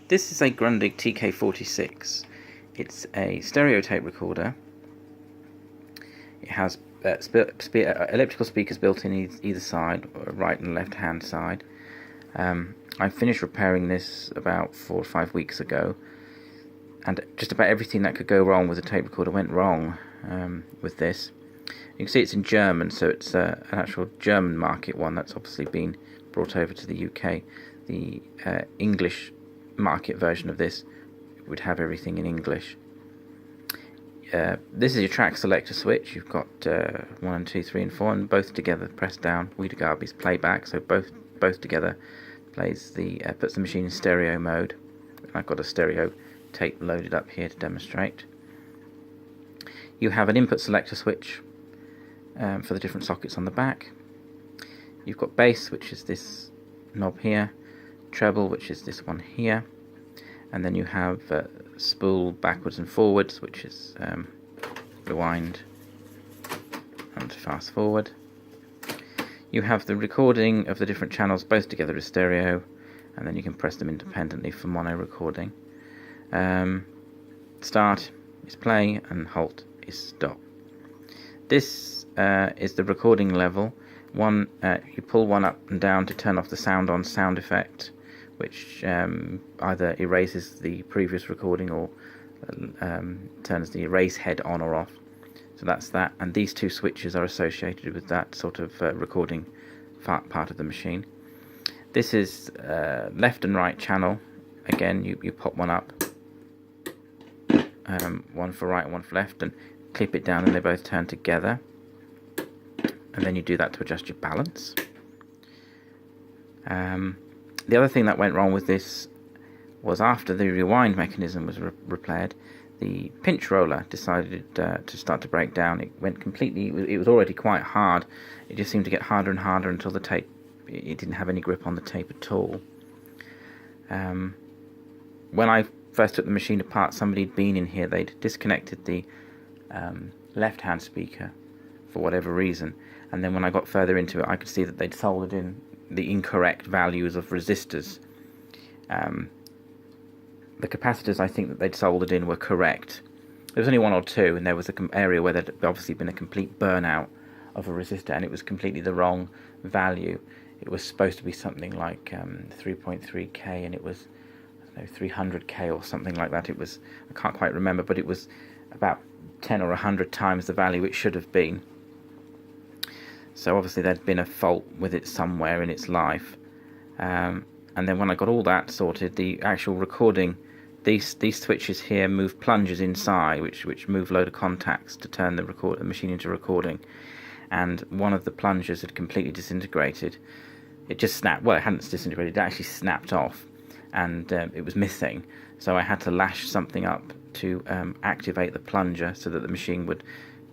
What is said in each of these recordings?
This is a Grundig Tk46. It's a stereo tape recorder. It has elliptical speakers built in either side, right and left hand side. I finished repairing this about 4 or 5 weeks ago, and just about everything that could go wrong with a tape recorder went wrong with this. You can see it's in German, so it's an actual German market one that's obviously been brought over to the UK. The English market version of this would have everything in English. This is your track selector switch. You've got 1 and 2, 3 and 4, and both together pressed down. Wiedergabe's playback, so both together plays puts the machine in stereo mode. I've got a stereo tape loaded up here to demonstrate. You have an input selector switch for the different sockets on the back. You've got bass, which is this knob here, treble, which is this one here, and then you have spool backwards and forwards, which is rewind and fast forward. You have the recording of the different channels both together as stereo, and then you can press them independently for mono recording. Start is play and halt is stop. This is the recording level. You pull one up and down to turn off the sound on sound effect, which either erases the previous recording or turns the erase head on or off. So that's that, and these two switches are associated with that sort of recording part of the machine. This is left and right channel. Again, you pop one up, one for right and one for left, and clip it down and they both turn together. And then you do that to adjust your balance. The other thing that went wrong with this was after the rewind mechanism was repaired, the pinch roller decided to start to break down. It went completely, it was already quite hard. It just seemed to get harder and harder until the tape, it didn't have any grip on the tape at all. When I first took the machine apart, somebody had been in here. They'd disconnected the left hand speaker for whatever reason, and then when I got further into it, I could see that they'd soldered in the incorrect values of resistors. The capacitors I think that they'd soldered in were correct. There was only 1 or 2, and there was an area where there'd obviously been a complete burnout of a resistor, and it was completely the wrong value. It was supposed to be something like 3.3k, and it was, I don't know, 300k or something like that. It was, I can't quite remember, but it was about 10 or 100 times the value it should have been. So obviously there'd been a fault with it somewhere in its life. And then when I got all that sorted, the actual recording, these switches here move plungers inside, which move a load of contacts to turn the machine into recording. And one of the plungers had completely disintegrated. It just snapped. Well, it hadn't disintegrated. It actually snapped off, and it was missing. So I had to lash something up to activate the plunger so that the machine would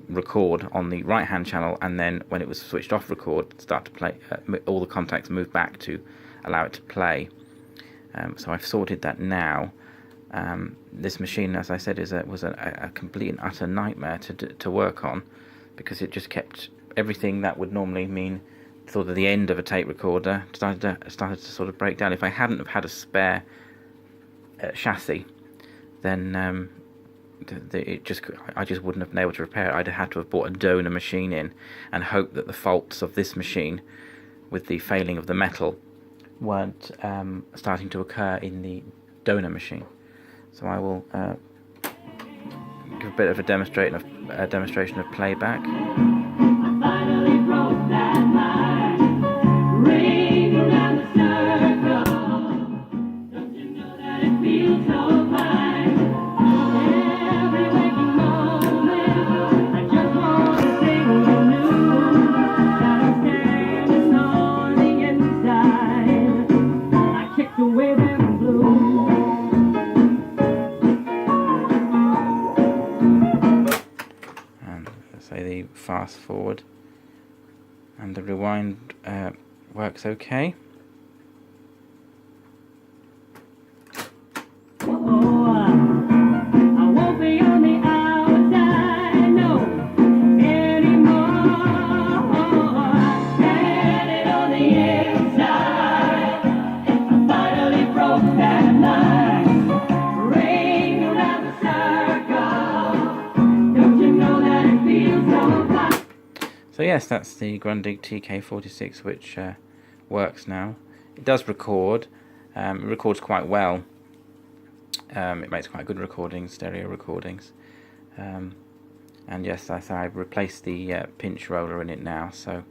record on the right hand channel, and then when it was switched off record, start to play. All the contacts move back to allow it to play. So I've sorted that now. This machine, as I said, was a complete and utter nightmare to work on, because it just kept everything that would normally mean sort of the end of a tape recorder started to sort of break down. If I hadn't have had a spare chassis, then I just wouldn't have been able to repair it. I'd have had to have bought a donor machine in and hope that the faults of this machine, with the failing of the metal, weren't starting to occur in the donor machine. So I will give a bit of a demonstration of playback. I finally broke that line, ring around the circle. Don't you know that it feels so fine? Every waking moment, I just want to sing you new. That I'm standing on the inside. I kicked away them blues. Say the fast forward, and the rewind works okay. I won't be on the outside, no, anymore. Headed on the inside. I finally broke that line. yes, that's the Grundig Tk46, which works now. It does record. It records quite well. It makes quite good recordings, stereo recordings. And yes, I've replaced the pinch roller in it now, so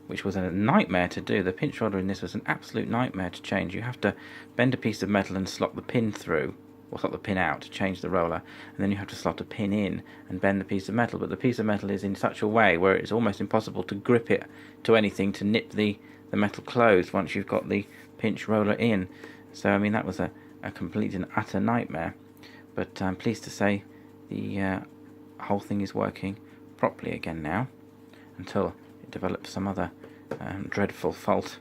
which was a nightmare to do. The pinch roller in this was an absolute nightmare to change. You have to bend a piece of metal and slot the pin through, or slot the pin out to change the roller, and then you have to slot a pin in and bend the piece of metal. But the piece of metal is in such a way where it's almost impossible to grip it to anything to nip the metal closed once you've got the pinch roller in. So I mean, that was a complete and utter nightmare. But I'm pleased to say the whole thing is working properly again now, until it develops some other dreadful fault.